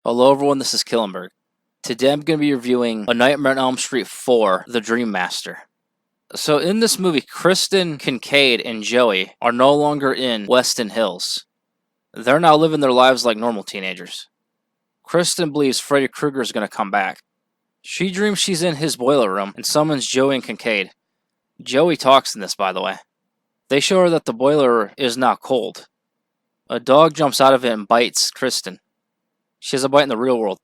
Hello everyone, this is Killenberg. Today I'm going to be reviewing A Nightmare on Elm Street 4, The Dream Master. So in this movie, Kristen, Kincaid, and Joey are no longer in Weston Hills. They're now living their lives like normal teenagers. Kristen believes Freddy Krueger is going to come back. She dreams she's in his boiler room and summons Joey and Kincaid. Joey talks in this, by the way. They show her that the boiler is now cold. A dog jumps out of it and bites Kristen. She has a bite in the real world.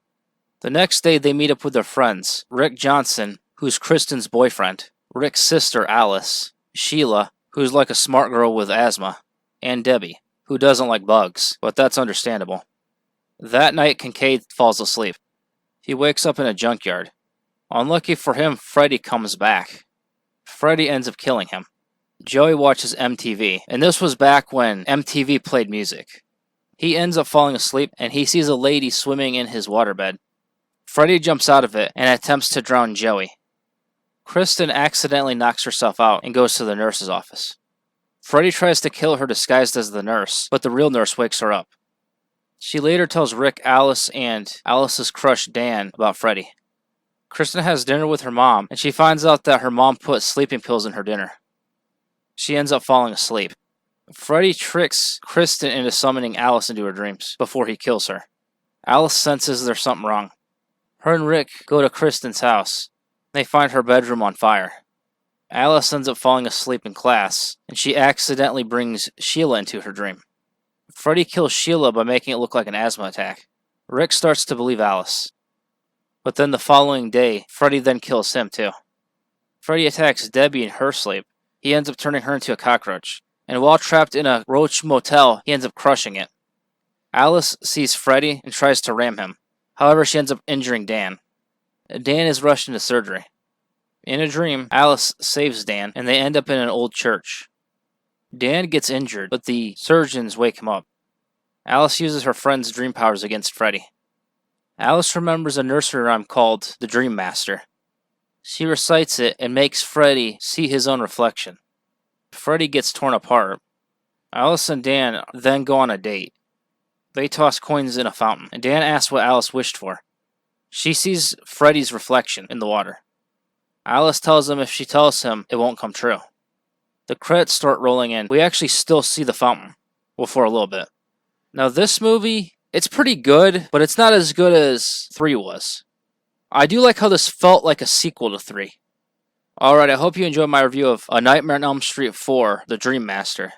The next day, they meet up with their friends, Rick Johnson, who's Kristen's boyfriend, Rick's sister, Alice, Sheila, who's like a smart girl with asthma, and Debbie, who doesn't like bugs, but that's understandable. That night, Kincaid falls asleep. He wakes up in a junkyard. Unlucky for him, Freddy comes back. Freddy ends up killing him. Joey watches MTV, and this was back when MTV played music. He ends up falling asleep, and he sees a lady swimming in his waterbed. Freddy jumps out of it and attempts to drown Joey. Kristen accidentally knocks herself out and goes to the nurse's office. Freddy tries to kill her disguised as the nurse, but the real nurse wakes her up. She later tells Rick, Alice, and Alice's crush Dan about Freddy. Kristen has dinner with her mom, and she finds out that her mom put sleeping pills in her dinner. She ends up falling asleep. Freddy tricks Kristen into summoning Alice into her dreams before he kills her. Alice senses there's something wrong. Her and Rick go to Kristen's house. They find her bedroom on fire. Alice ends up falling asleep in class, and she accidentally brings Sheila into her dream. Freddy kills Sheila by making it look like an asthma attack. Rick starts to believe Alice. But then the following day, Freddy then kills him too. Freddy attacks Debbie in her sleep. He ends up turning her into a cockroach. And while trapped in a roach motel, he ends up crushing it. Alice sees Freddy and tries to ram him. However, she ends up injuring Dan. Dan is rushed into surgery. In a dream, Alice saves Dan, and they end up in an old church. Dan gets injured, but the surgeons wake him up. Alice uses her friend's dream powers against Freddy. Alice remembers a nursery rhyme called The Dream Master. She recites it and makes Freddy see his own reflection. Freddy gets torn apart. Alice and Dan then go on a date. They toss coins in a fountain, and Dan asks what Alice wished for. She sees Freddy's reflection in the water. Alice tells him if she tells him, it won't come true. The credits start rolling in. We actually still see the fountain. Well, for a little bit. Now this movie, it's pretty good, but it's not as good as 3 was. I do like how this felt like a sequel to 3. Alright, I hope you enjoyed my review of A Nightmare on Elm Street 4, The Dream Master.